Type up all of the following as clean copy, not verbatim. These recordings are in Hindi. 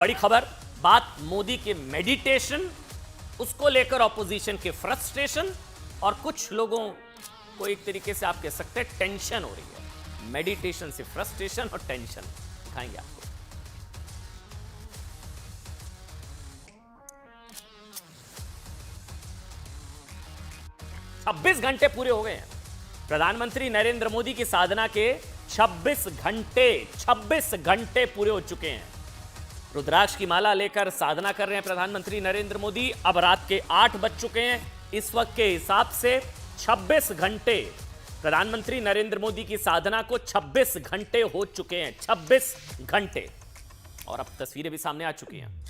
बड़ी खबर, बात मोदी के मेडिटेशन, उसको लेकर ऑपोजिशन के फ्रस्ट्रेशन और कुछ लोगों को एक तरीके से आप कह सकते हैं टेंशन हो रही है। मेडिटेशन से फ्रस्ट्रेशन और टेंशन दिखाएंगे आपको। 26 घंटे पूरे हो गए हैं प्रधानमंत्री नरेंद्र मोदी की साधना के। 26 घंटे पूरे हो चुके हैं। रुद्राक्ष की माला लेकर साधना कर रहे हैं प्रधानमंत्री नरेंद्र मोदी। अब रात के 8 बज चुके हैं। इस वक्त के हिसाब से 26 घंटे प्रधानमंत्री नरेंद्र मोदी की साधना को 26 घंटे हो चुके हैं। 26 घंटे। और अब तस्वीरें भी सामने आ चुकी हैं।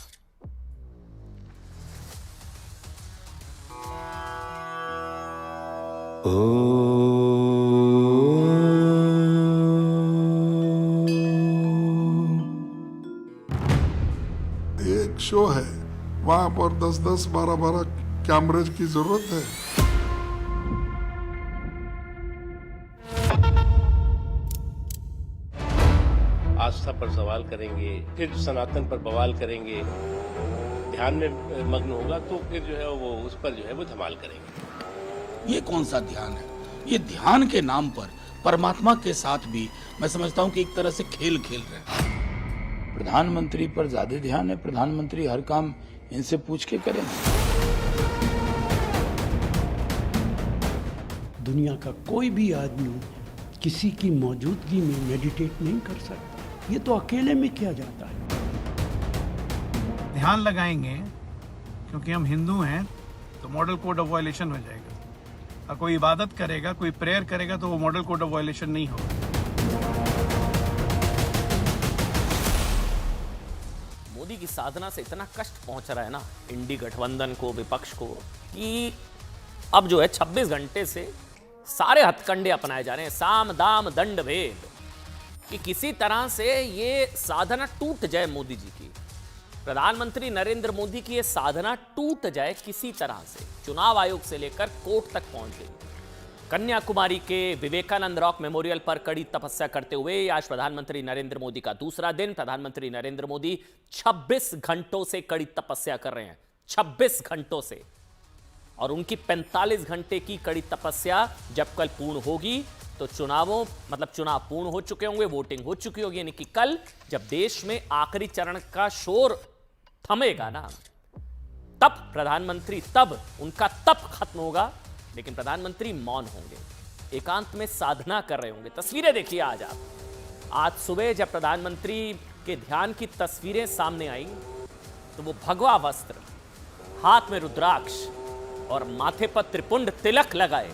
एक शो है, वहां पर 10-10, 12-12 कैमरेज की जरूरत है। आस्था पर सवाल करेंगे, फिर सनातन पर बवाल करेंगे, ध्यान में मग्न होगा तो फिर जो है वो उस पर जो है वो धमाल करेंगे। ये कौन सा ध्यान है? ये ध्यान के नाम पर परमात्मा के साथ भी मैं समझता हूँ कि एक तरह से खेल खेल रहे हैं। प्रधानमंत्री पर ज्यादा ध्यान है। प्रधानमंत्री हर काम इनसे पूछ के करें। दुनिया का कोई भी आदमी किसी की मौजूदगी में मेडिटेट नहीं कर सकता। ये तो अकेले में किया जाता है। ध्यान लगाएंगे क्योंकि हम हिंदू हैं तो मॉडल कोड ऑफ वायलेशन हो जाएगा। और कोई इबादत करेगा, कोई प्रेयर करेगा तो वो मॉडल कोड ऑफ वायलेशन नहीं होगा। मोदी की साधना से इतना कष्ट पहुंच रहा है ना इंडी गठबंधन को, विपक्ष को, कि अब जो है 26 घंटे से सारे हथकंडे अपनाए जा रहे हैं। साम दाम दंड भेद, कि किसी तरह से ये साधना टूट जाए मोदी जी की। प्रधानमंत्री नरेंद्र मोदी की ये साधना टूट जाए किसी तरह से। चुनाव आयोग से लेकर कोर्ट तक पहुंच गई। कन्याकुमारी के विवेकानंद रॉक मेमोरियल पर कड़ी तपस्या करते हुए आज प्रधानमंत्री नरेंद्र मोदी का दूसरा दिन। प्रधानमंत्री नरेंद्र मोदी 26 घंटों से कड़ी तपस्या कर रहे हैं। 26 घंटों से। और उनकी 45 घंटे की कड़ी तपस्या जब कल पूर्ण होगी तो चुनाव पूर्ण हो चुके होंगे, वोटिंग हो चुकी होगी। यानी कि कल जब देश में आखिरी चरण का शोर थमेगा ना, तब प्रधानमंत्री, तब उनका तप खत्म होगा। लेकिन प्रधानमंत्री मौन होंगे, एकांत में साधना कर रहे होंगे। तस्वीरें देखिए आज आप। आज सुबह जब प्रधानमंत्री के ध्यान की तस्वीरें सामने आई तो वो भगवा वस्त्र, हाथ में रुद्राक्ष और माथे पर त्रिपुंड तिलक लगाए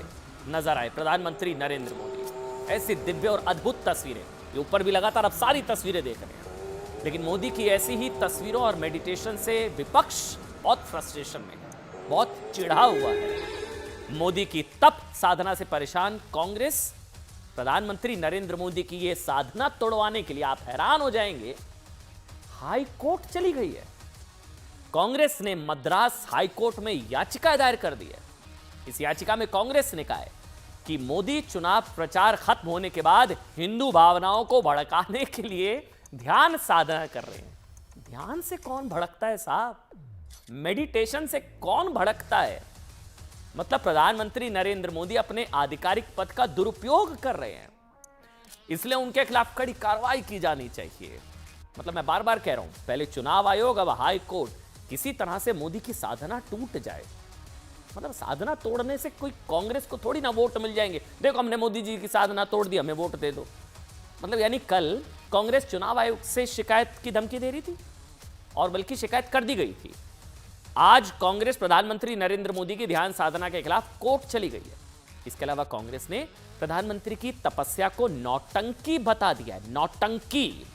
नजर आए प्रधानमंत्री नरेंद्र मोदी। ऐसी दिव्य और अद्भुत तस्वीरें, ये ऊपर भी लगातार आप सारी तस्वीरें देख रहे हैं। लेकिन मोदी की ऐसी ही तस्वीरों और मेडिटेशन से विपक्ष बहुत फ्रस्ट्रेशन में, बहुत चिढ़ा हुआ है। मोदी की तप साधना से परेशान कांग्रेस प्रधानमंत्री नरेंद्र मोदी की यह साधना तोड़वाने के लिए, आप हैरान हो जाएंगे, हाई कोर्ट चली गई है। कांग्रेस ने मद्रास हाई कोर्ट में याचिका दायर कर दी है। इस याचिका में कांग्रेस ने कहा है कि मोदी चुनाव प्रचार खत्म होने के बाद हिंदू भावनाओं को भड़काने के लिए ध्यान साधना कर रहे हैं। ध्यान से कौन भड़कता है साहब? मेडिटेशन से कौन भड़कता है? मतलब प्रधानमंत्री नरेंद्र मोदी अपने आधिकारिक पद का दुरुपयोग कर रहे हैं, इसलिए उनके खिलाफ कड़ी कार्रवाई की जानी चाहिए। मतलब मैं बार बार कह रहा हूं, पहले चुनाव आयोग, अब हाई कोर्ट। किसी तरह से मोदी की साधना टूट जाए। मतलब साधना तोड़ने से कोई कांग्रेस को थोड़ी ना वोट मिल जाएंगे। देखो हमने मोदी जी की साधना तोड़ दी, हमें वोट दे दो। मतलब यानी कल कांग्रेस चुनाव आयोग से शिकायत की धमकी दे रही थी, और बल्कि शिकायत कर दी गई थी। आज कांग्रेस प्रधानमंत्री नरेंद्र मोदी की ध्यान साधना के खिलाफ कोर्ट चली गई है। इसके अलावा कांग्रेस ने प्रधानमंत्री की तपस्या को नौटंकी बता दिया है। नौटंकी।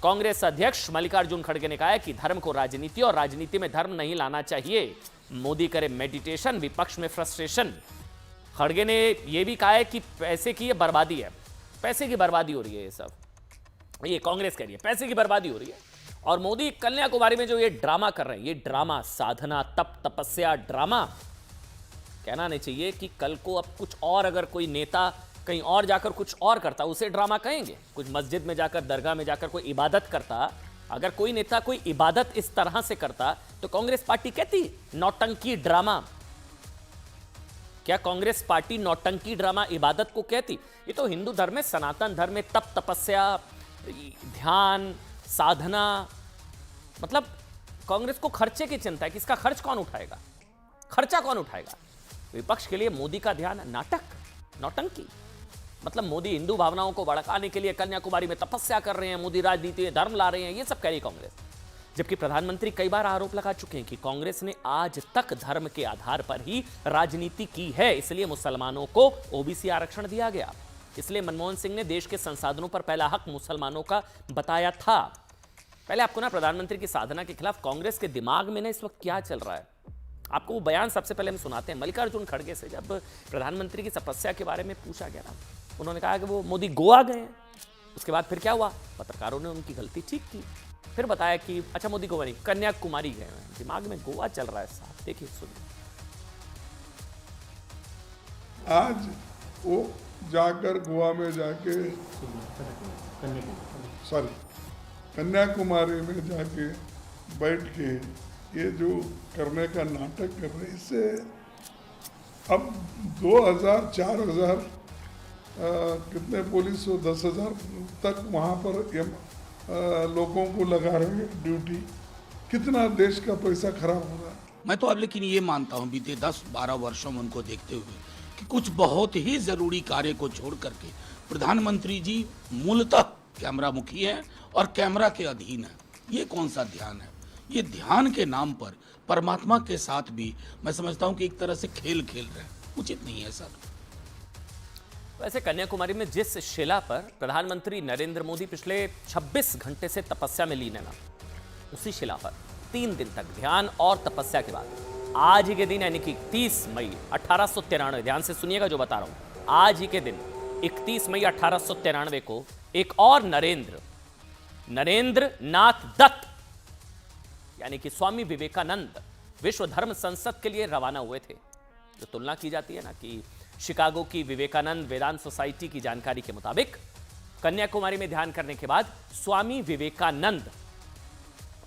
कांग्रेस अध्यक्ष मल्लिकार्जुन खड़गे ने कहा है कि धर्म को राजनीति और राजनीति में धर्म नहीं लाना चाहिए। मोदी करे मेडिटेशन, विपक्ष में फ्रस्ट्रेशन। खड़गे ने यह भी कहा है कि पैसे की यह बर्बादी है, पैसे की बर्बादी हो रही है। ये सब ये कांग्रेस कह रही है, पैसे की बर्बादी हो रही है। और मोदी कन्याकुमारी में जो ये ड्रामा कर रहे हैं, ये ड्रामा, साधना, तप, तपस्या, ड्रामा, कहना नहीं चाहिए कि कल को अब कुछ और अगर कोई नेता कहीं और जाकर कुछ और करता, उसे ड्रामा कहेंगे। कुछ मस्जिद में जाकर, दरगाह में जाकर कोई इबादत करता अगर कोई नेता कोई इबादत इस तरह से करता तो कांग्रेस पार्टी कहती नौटंकी ड्रामा। क्या कांग्रेस पार्टी नौटंकी ड्रामा इबादत को कहती? ये तो हिंदू धर्म में, सनातन धर्म में तप तपस्या, ध्यान, साधना, मतलब कांग्रेस को खर्चे की चिंता है कि इसका खर्च कौन उठाएगा, खर्चा कौन उठाएगा। विपक्ष के लिए मोदी का ध्यान नाटक, नौटंकी। मतलब मोदी हिंदू भावनाओं को भड़काने के लिए कन्याकुमारी में तपस्या कर रहे हैं, मोदी राजनीति में धर्म ला रहे हैं, ये सब कह रही कांग्रेस। जबकि प्रधानमंत्री कई बार आरोप लगा चुके हैं कि कांग्रेस ने आज तक धर्म के आधार पर ही राजनीति की है, इसलिए मुसलमानों को ओबीसी आरक्षण दिया गया, इसलिए मनमोहन सिंह ने देश के संसाधनों पर पहला हक मुसलमानों का बताया था। पहले आपको ना प्रधानमंत्री की साधना के खिलाफ कांग्रेस के दिमाग में ना इस वक्त क्या चल रहा है, आपको वो बयान सबसे पहले हम सुनाते हैं। मल्लिकार्जुन खड़गे से जब प्रधानमंत्री की तपस्या के बारे में पूछा गया ना, उन्होंने कहा कि वो मोदी गोवा गए हैं। उसके बाद फिर क्या हुआ, पत्रकारों ने उनकी गलती ठीक की, फिर बताया कि अच्छा मोदी गोवा नहीं, कन्याकुमारी गए हैं। दिमाग में गोवा चल रहा है साहब। देखिए सुनिए। आज वो जाकर गोवा में जाके कन्याकुमारी में जाके बैठ के ये जो करने का नाटक कर रहे, इससे अब 2000 4000 कितने पुलिस हो 10,000 तक वहाँ पर लोगों को लगा रहे हैं ड्यूटी। कितना देश का पैसा खराब हो रहा है। मैं तो अब लेकिन ये मानता हूँ बीते 10-12 वर्षों में उनको देखते हुए कि कुछ बहुत ही जरूरी कार्य को छोड़ करके प्रधानमंत्री जी मूलतः कैमरा मुखी हैं और कैमरा के अधीन है। ये कौन सा ध्यान है? ये ध्यान के नाम पर परमात्मा के साथ भी मैं समझता हूँ कि एक तरह से खेल खेल रहे हैं। उचित नहीं है सर। वैसे कन्याकुमारी में जिस शिला पर प्रधानमंत्री नरेंद्र मोदी पिछले 26 घंटे से तपस्या में लीन है ना, उसी शिला पर 3 दिन तक ध्यान और तपस्या के बाद आज ही के दिन यानी कि 31 मई 1893, ध्यान से सुनिएगा जो बता रहा हूं, आज ही के दिन 31 मई 1893 को एक और नरेंद्र नाथ दत्त यानी कि स्वामी विवेकानंद विश्व धर्म संसद के लिए रवाना हुए थे। जो तुलना की जाती है ना कि शिकागो की विवेकानंद वेदांत सोसाइटी की जानकारी के मुताबिक कन्याकुमारी में ध्यान करने के बाद स्वामी विवेकानंद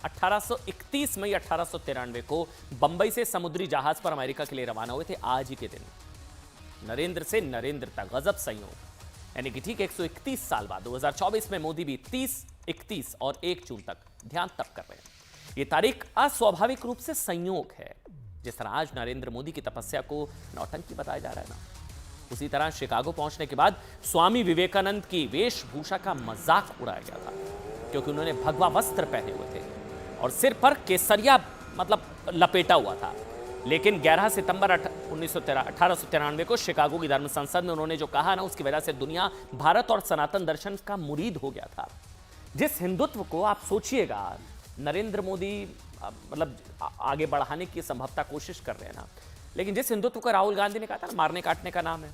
31 मई 1893 को बंबई से समुद्री जहाज पर अमेरिका के लिए रवाना हुए थे। आज ही के दिन नरेंद्र से नरेंद्र तक गजब संयोग, यानी कि ठीक 131 साल बाद 2024 में मोदी भी 30, 31 और 1 जून तक ध्यान तप कर रहे हैं। ये तारीख अस्वाभाविक रूप से संयोग है। जिस तरह आज नरेंद्र मोदी की तपस्या को नौटंकी बताया जा रहा है ना, उसी तरह शिकागो पहुंचने के बाद स्वामी विवेकानंद की वेशभूषा का मजाक उड़ाया गया था, क्योंकि उन्होंने भगवा वस्त्र पहने हुए थे और सिर पर केसरिया मतलब लपेटा हुआ था। लेकिन 11 सितंबर 1893 को शिकागो की धर्म संसद में उन्होंने जो कहा ना, उसकी वजह से दुनिया भारत और सनातन दर्शन का मुरीद हो गया था। जिस हिंदुत्व को आप सोचिएगा नरेंद्र मोदी मतलब आगे बढ़ाने की संभवतः कोशिश कर रहे हैं ना, लेकिन जिस हिंदुत्व को राहुल गांधी ने कहा था ना मारने काटने का नाम है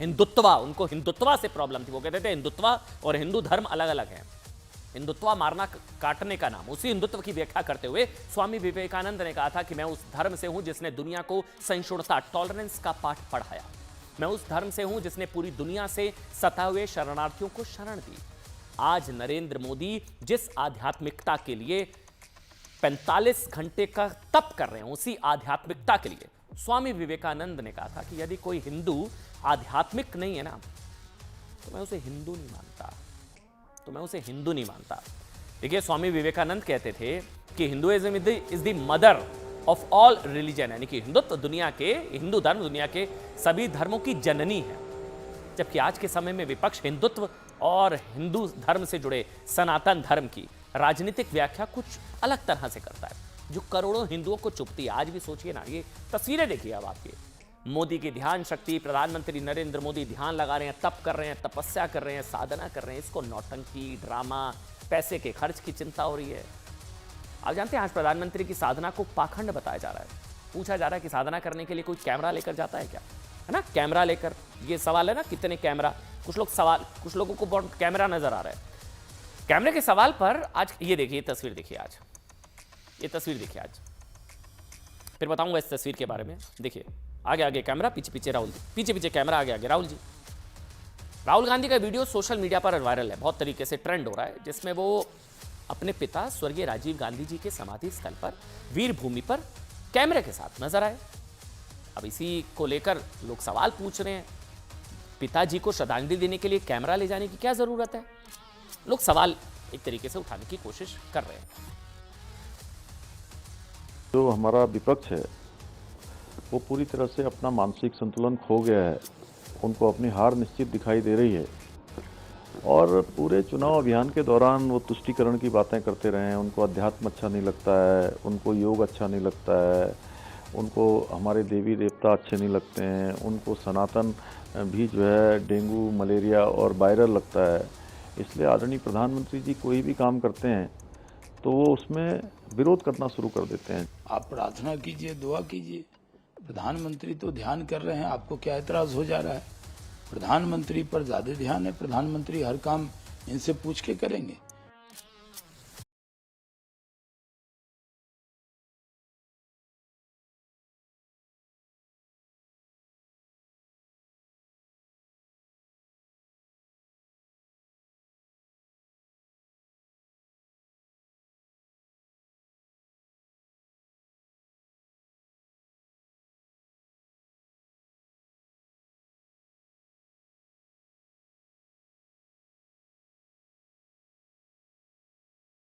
हिंदुत्वा, उनको हिंदुत्वा से प्रॉब्लम थी। वो कहते थे हिंदुत्वा और हिंदू धर्म अलग अलग हैं, हिंदुत्वा मारना काटने का नाम। उसी हिंदुत्व की व्याख्या करते हुए स्वामी विवेकानंद ने कहा था कि मैं उस धर्म से हूं जिसने दुनिया को सहिष्णुता, टॉलरेंस का पाठ पढ़ाया। मैं उस धर्म से हूं जिसने पूरी दुनिया से सता हुए शरणार्थियों को शरण दी। आज नरेंद्र मोदी जिस आध्यात्मिकता के लिए 45 घंटे का तप कर रहे हैं, उसी आध्यात्मिकता के लिए स्वामी विवेकानंद ने कहा था कि यदि कोई हिंदू आध्यात्मिक नहीं है ना, तो मैं उसे हिंदू नहीं मानता, देखिए स्वामी विवेकानंद कहते थे कि Hinduism is the mother of all religion, यानी कि हिंदू धर्म दुनिया के सभी धर्मों की जननी है। जबकि आज के समय में विपक्ष हिंदुत्व और हिंदू धर्म से जुड़े सनातन धर्म की राजनीतिक व्याख्या कुछ अलग तरह से करता है, जो करोड़ों हिंदुओं को चुभती है। आज भी सोचिए ना, ये तस्वीरें देखिए अब आपके, मोदी की ध्यान शक्ति, प्रधानमंत्री नरेंद्र मोदी ध्यान लगा रहे हैं, तप कर रहे हैं, तपस्या कर रहे हैं, साधना कर रहे हैं। इसको नौटंकी, ड्रामा, पैसे के खर्च की चिंता हो रही है। आप जानते हैं आज प्रधानमंत्री की साधना को पाखंड बताया जा रहा है। पूछा जा रहा है कि साधना करने के लिए कोई कैमरा लेकर जाता है क्या, है ना, कैमरा लेकर। ये सवाल है ना, कितने कैमरा, कुछ लोगों को बहुत कैमरा नजर आ रहा है। कैमरे के सवाल पर आज ये देखिए, ये तस्वीर देखिए आज, फिर बताऊंगा इस तस्वीर के बारे में। देखिए आगे कैमरा, पीछे राहुल जी, पीछे कैमरा, आगे राहुल जी। राहुल गांधी का वीडियो सोशल मीडिया पर वायरल है, बहुत तरीके से ट्रेंड हो रहा है, जिसमें वो अपने पिता स्वर्गीय राजीव गांधी जी के समाधि स्थल पर वीर भूमि पर कैमरे के साथ नजर आए। अब इसी को लेकर लोग सवाल पूछ रहे हैं, पिताजी को श्रद्धांजलि देने के लिए कैमरा ले जाने की क्या जरूरत है? लोग सवाल एक तरीके से उठाने की कोशिश कर रहे हैं। जो हमारा विपक्ष है वो पूरी तरह से अपना मानसिक संतुलन खो गया है, उनको अपनी हार निश्चित दिखाई दे रही है और पूरे चुनाव अभियान के दौरान वो तुष्टीकरण की बातें करते रहे हैं। उनको अध्यात्म अच्छा नहीं लगता है, उनको योग अच्छा नहीं लगता है, उनको हमारे देवी देवता अच्छे नहीं लगते हैं, उनको सनातन भी जो है डेंगू मलेरिया और वायरल लगता है। इसलिए आदरणीय प्रधानमंत्री जी कोई भी काम करते हैं तो वो उसमें विरोध करना शुरू कर देते हैं। आप प्रार्थना कीजिए, दुआ कीजिए। प्रधानमंत्री तो ध्यान कर रहे हैं, आपको क्या एतराज हो जा रहा है? प्रधानमंत्री पर ज्यादा ध्यान है, प्रधानमंत्री हर काम इनसे पूछ के करेंगे।